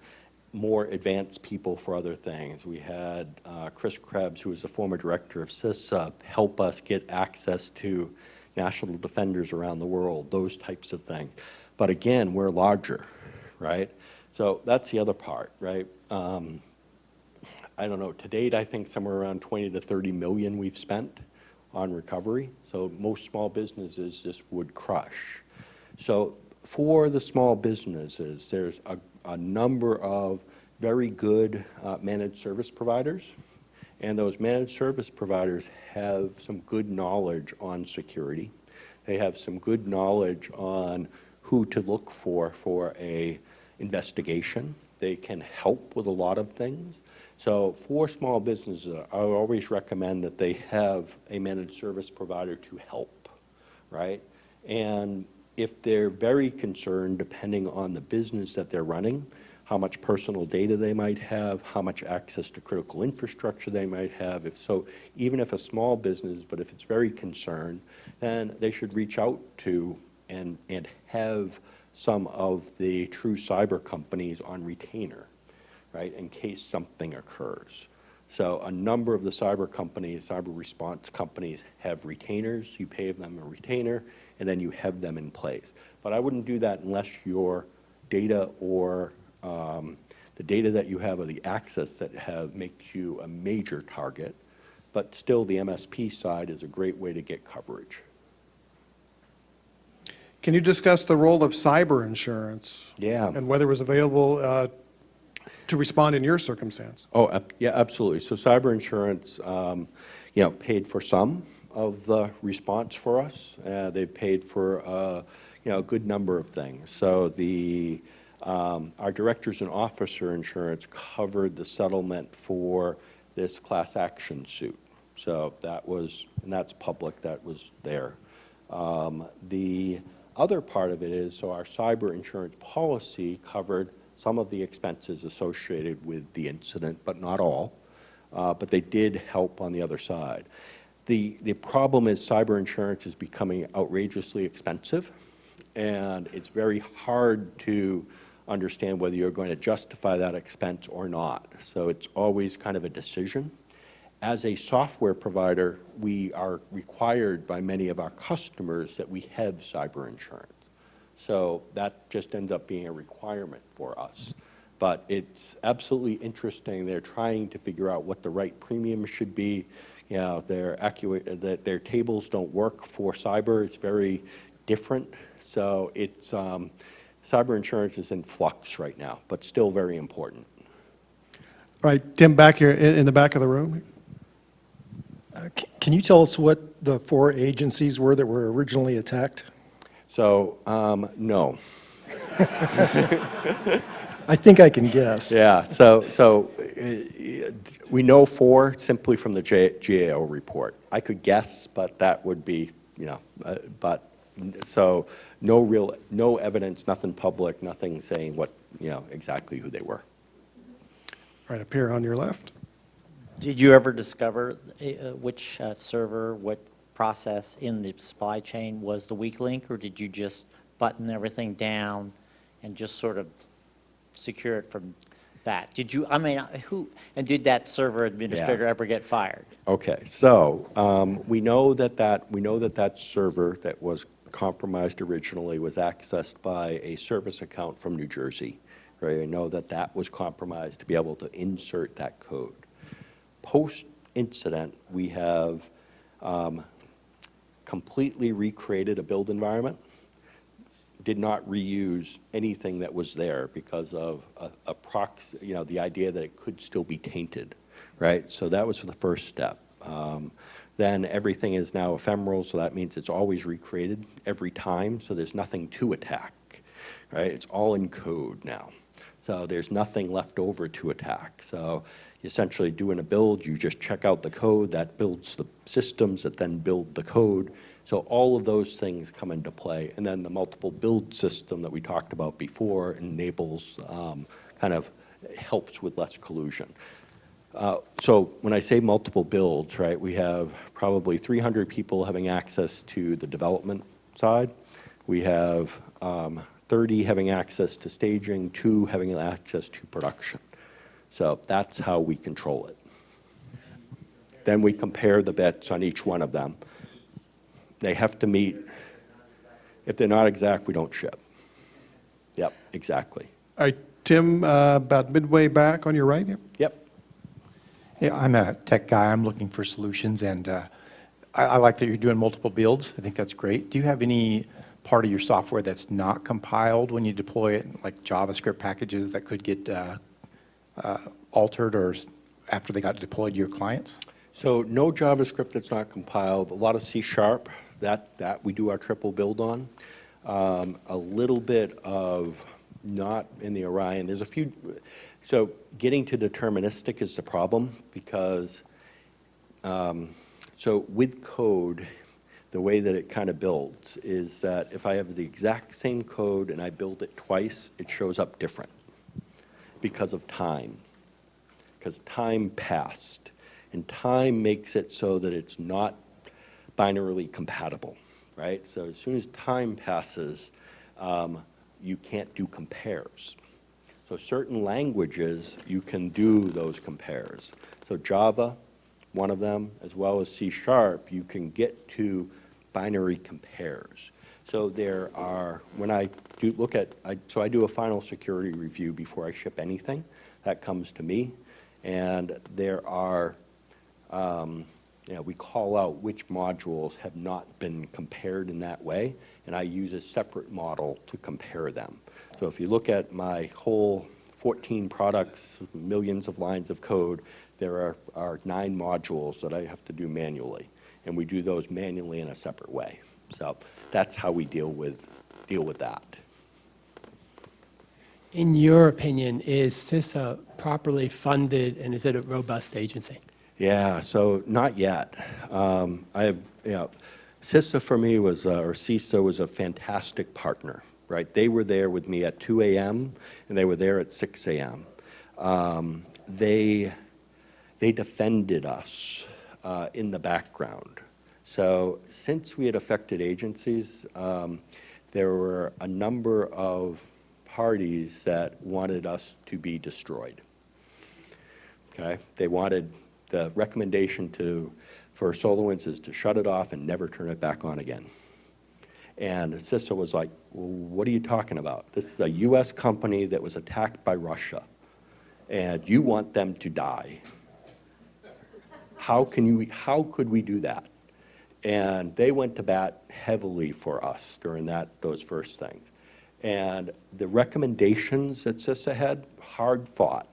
more advanced people for other things. We had Chris Krebs, who was the former director of CISA, help us get access to national defenders around the world, those types of things. But again, we're larger, right? So that's the other part, right? I don't know, to date, I think somewhere around 20 to 30 million we've spent on recovery. So most small businesses this would crush. So for the small businesses, there's a number of very good managed service providers, and those managed service providers have some good knowledge on security. They have some good knowledge on who to look for a investigation. They can help with a lot of things. So for small businesses, I always recommend that they have a managed service provider to help, right? And if they're very concerned, depending on the business that they're running, how much personal data they might have, how much access to critical infrastructure they might have. If so, even if a small business, but if it's very concerned, then they should reach out to and have some of the true cyber companies on retainer, right, in case something occurs. So a number of the cyber companies, cyber response companies, have retainers. You pay them a retainer, and then you have them in place. But I wouldn't do that unless your data or the data that you have or the access that have makes you a major target. But still, the MSP side is a great way to get coverage. Can you discuss the role of cyber insurance? Yeah. And whether it was available to respond in your circumstance? Oh, yeah, absolutely. So cyber insurance, paid for some of the response for us. They've paid for, a good number of things. So our directors and officer insurance covered the settlement for this class action suit. So and that's public, that was there. The other part of it is, so our cyber insurance policy covered some of the expenses associated with the incident, but not all. But they did help on the other side. The problem is cyber insurance is becoming outrageously expensive, and it's very hard to understand whether you're going to justify that expense or not. So it's always kind of a decision. As a software provider, we are required by many of our customers that we have cyber insurance. So that just ends up being a requirement for us. But it's absolutely interesting. They're trying to figure out what the right premium should be. Their tables don't work for cyber. It's very different. So it's cyber insurance is in flux right now, but still very important. All right, Tim, back here in the back of the room. Can you tell us what the 4 agencies were that were originally attacked? So, no. I think I can guess. Yeah, so we know 4 simply from the GAO report. I could guess, but that would be, so no evidence, nothing public, nothing saying what, exactly who they were. Right up here on your left. Did you ever discover which server, what process in the supply chain was the weak link, or did you just button everything down and just sort of secure it from that? Did you, did that server administrator ever get fired? Okay, so we know that server that was compromised originally was accessed by a service account from New Jersey. Right? I know that was compromised to be able to insert that code. Post-incident, we have completely recreated a build environment, did not reuse anything that was there because of the idea that it could still be tainted, right? So that was the first step. Then everything is now ephemeral, so that means it's always recreated every time, so there's nothing to attack, right? It's all in code now. So there's nothing left over to attack. So essentially doing a build, you just check out the code, that builds the systems that then build the code. So all of those things come into play. And then the multiple build system that we talked about before enables, kind of helps with less collusion. So when I say multiple builds, right, we have probably 300 people having access to the development side. We have 30 having access to staging, 2 having access to production. So that's how we control it. Then we compare the bits on each one of them. They have to meet. If they're not exact, we don't ship. Yep, exactly. All right, Tim, about midway back on your right here. Yep. Yeah, I'm a tech guy. I'm looking for solutions, and I like that you're doing multiple builds. I think that's great. Do you have any part of your software that's not compiled when you deploy it, like JavaScript packages that could get altered or after they got deployed to your clients? So no JavaScript that's not compiled. A lot of C#, that we do our triple build on. A little bit of not in the Orion. There's a few. So getting to deterministic is the problem because, so with code, the way that it kind of builds is that if I have the exact same code and I build it twice, it shows up different because of time, because time passed. And time makes it so that it's not binarily compatible, right? So as soon as time passes, you can't do compares. So certain languages, you can do those compares. So Java, one of them, as well as C#, you can get to binary compares. So there are, when I do look at, so I do a final security review before I ship anything. That comes to me. And there are, we call out which modules have not been compared in that way, and I use a separate model to compare them. So if you look at my whole 14 products, millions of lines of code, there are 9 modules that I have to do manually, and we do those manually in a separate way. So that's how we deal with that. In your opinion, is CISA properly funded, and is it a robust agency? Yeah, so not yet. I have, CISA for me was, or CISA was a fantastic partner, right? They were there with me at 2 a.m. and they were there at 6 a.m. They defended us in the background. So since we had affected agencies, there were a number of parties that wanted us to be destroyed. Okay, they wanted the recommendation for SolarWinds is to shut it off and never turn it back on again. And CISA was like, well, what are you talking about? This is a US company that was attacked by Russia, and you want them to die. How could we do that? And they went to bat heavily for us during those first things. And the recommendations that CISA had, hard fought,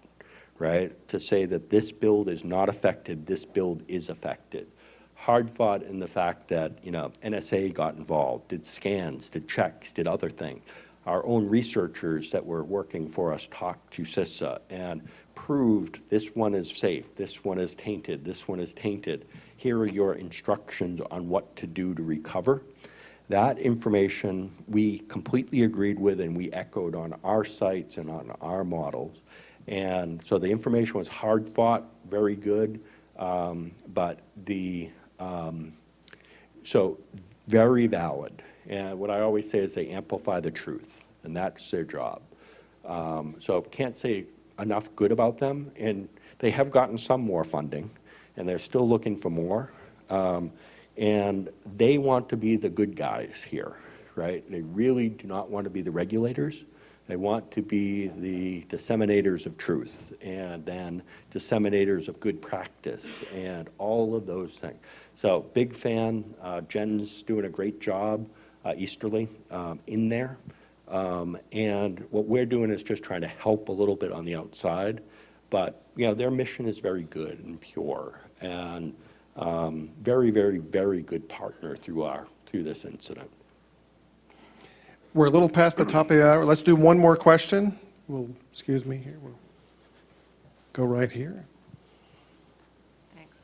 right, to say that this build is not affected, this build is affected. Hard fought in the fact that, NSA got involved, did scans, did checks, did other things. Our own researchers that were working for us talked to CISA and proved this one is safe, this one is tainted, this one is tainted. Here are your instructions on what to do to recover. That information we completely agreed with and we echoed on our sites and on our models. And so the information was hard fought, very good, but so very valid. And what I always say is they amplify the truth, and that's their job. So can't say enough good about them, and they have gotten some more funding, and they're still looking for more. And they want to be the good guys here, right? They really do not want to be the regulators. They want to be the disseminators of truth and then disseminators of good practice and all of those things. So big fan. Jen's doing a great job, Easterly, in there. And what we're doing is just trying to help a little bit on the outside. But, their mission is very good and pure and very, very, very good partner through this incident. We're a little past the top of the hour. Let's do one more question. Excuse me here. We'll go right here. Thanks.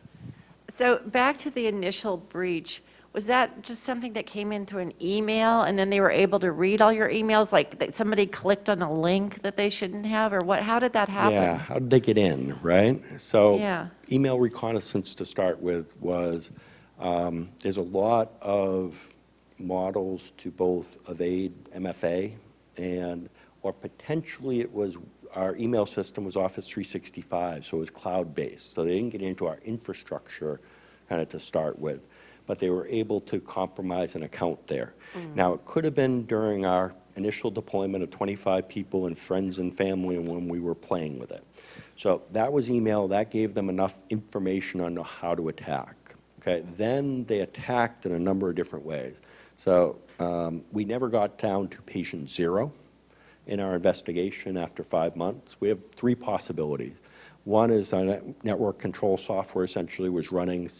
So back to the initial breach, Was that just something that came in through an email, and then they were able to read all your emails? Like, that somebody clicked on a link that they shouldn't have, or what? How did that happen? Yeah, how did they get in, right? So Yeah. email reconnaissance to start with was, there's a lot of models to both evade MFA and, or potentially it was, our email system was Office 365, so it was cloud-based. So they didn't get into our infrastructure kind of to start with, but they were able to compromise an account there. Now, it could have been during our initial deployment of 25 people and friends and family and when we were playing with it. So that was email, that gave them enough information on how to attack. Okay, then they attacked in a number of different ways. So we never got down to patient zero in our investigation after 5 months. We have 3 possibilities. One is our network control software essentially was running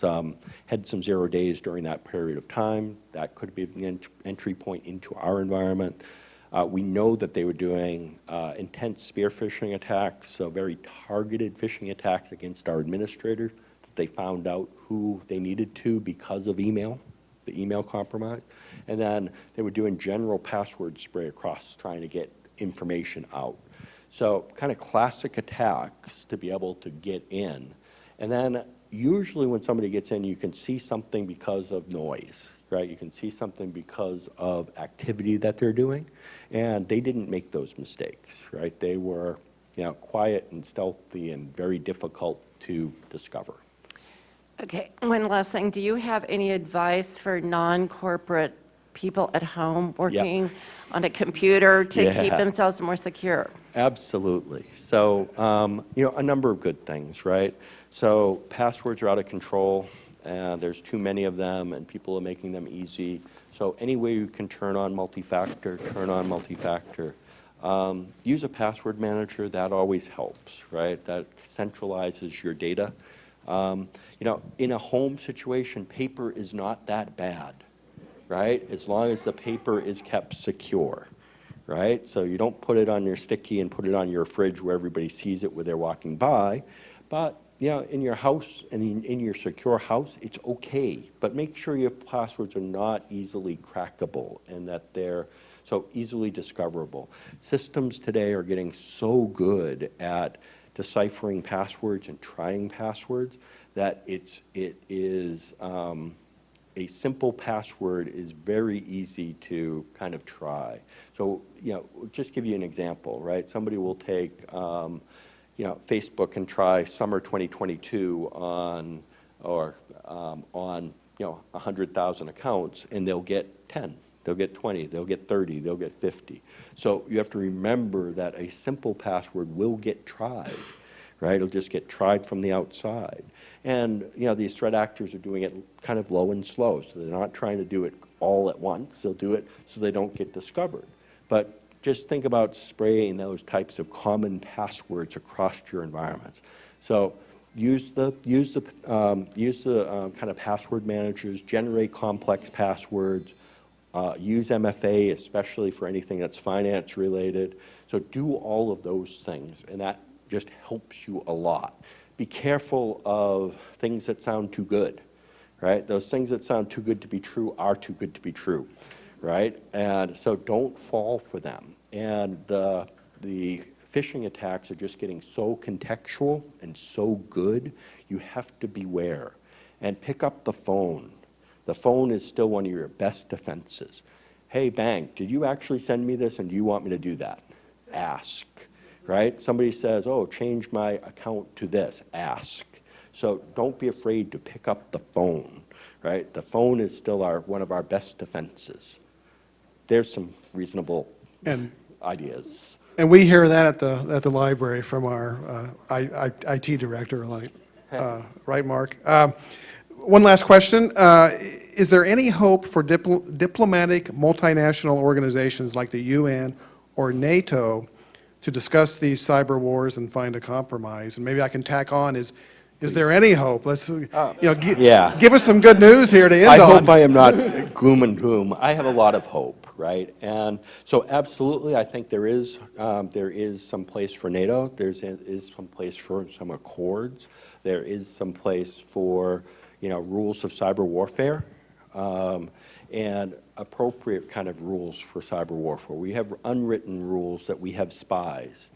had some 0 days during that period of time. That could be an entry point into our environment. We know that they were doing intense spear phishing attacks, so very targeted phishing attacks against our administrators. They found out who they needed to because of email, the email compromise. And then they were doing general password spray across, trying to get information out. So kind of classic attacks to be able to get in. And then usually when somebody gets in, you can see something because of noise, right? You can see something because of activity that they're doing. And they didn't make those mistakes, right? They were, quiet and stealthy and very difficult to discover. Okay, one last thing. Do you have any advice for non-corporate people at home working on a computer to keep Yeah. themselves more secure? Absolutely. So, a number of good things, right? So passwords are out of control, and there's too many of them, and people are making them easy. So any way you can turn on multi-factor, turn on multi-factor. Use a password manager, that always helps, right? That centralizes your data. In a home situation, paper is not that bad, right? As long as the paper is kept secure, right? So you don't put it on your sticky and put it on your fridge where everybody sees it when they're walking by. But, in your house and in your secure house, it's okay. But make sure your passwords are not easily crackable and that they're so easily discoverable. Systems today are getting so good at deciphering passwords and trying passwords that it is a simple password is very easy to kind of try. So, just give you an example, right? Somebody will take, Facebook and try summer 2022 on 100,000 accounts, and they'll get 10, they'll get 20, they'll get 30, they'll get 50. So you have to remember that a simple password will get tried, right? It'll just get tried from the outside. And, these threat actors are doing it kind of low and slow, so they're not trying to do it all at once. They'll do it so they don't get discovered. But just think about spraying those types of common passwords across your environments. So use the kind of password managers, generate complex passwords, use MFA, especially for anything that's finance related. So do all of those things, and that just helps you a lot. Be careful of things that sound too good, right? Those things that sound too good to be true are too good to be true, right? And so don't fall for them. And the phishing attacks are just getting so contextual and so good, you have to beware. And pick up the phone. The phone is still one of your best defenses. Hey, bank, did you actually send me this and do you want me to do that? Ask, right? Somebody says, oh, change my account to this. Ask. So don't be afraid to pick up the phone, right? The phone is still one of our best defenses. There's some reasonable ideas. And we hear that at the library from our IT director, right, Mark? One last question. Is there any hope for diplomatic multinational organizations like the UN or NATO to discuss these cyber wars and find a compromise? And maybe I can tack on, is there any hope? Let's, give us some good news here to end on. I hope I am not gloom and doom. I have a lot of hope, right? And so absolutely, I think there is some place for NATO. There is some place for some accords. There is some place for, rules of cyber warfare. and appropriate kind of rules for cyber warfare. We have unwritten rules that we have spies,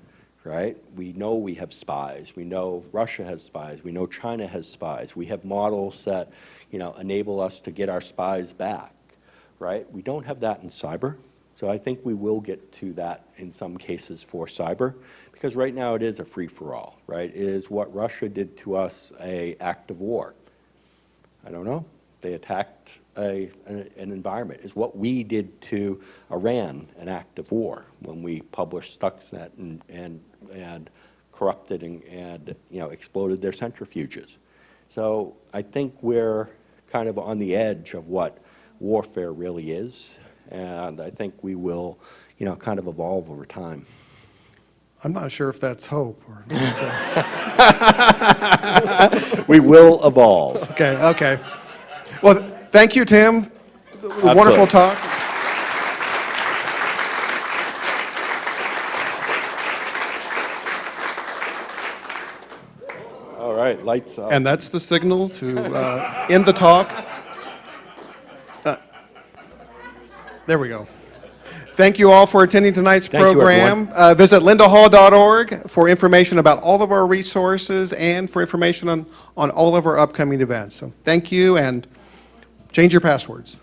right? We know we have spies. We know Russia has spies. We know China has spies. We have models that, enable us to get our spies back, right? We don't have that in cyber. So I think we will get to that in some cases for cyber, because right now it is a free-for-all, right? Is what Russia did to us an act of war? I don't know. They attacked an environment. Is what we did to Iran an act of war when we published Stuxnet and corrupted and exploded their centrifuges? So I think we're kind of on the edge of what warfare really is, and I think we will, kind of evolve over time. I'm not sure if that's hope or. We will evolve. Okay. Well, thank you, Tim. Wonderful talk. All right, lights up. And that's the signal to end the talk. There we go. Thank you all for attending tonight's Thank you, program. Visit lindahall.org for information about all of our resources and for information on all of our upcoming events. So thank you, and change your passwords.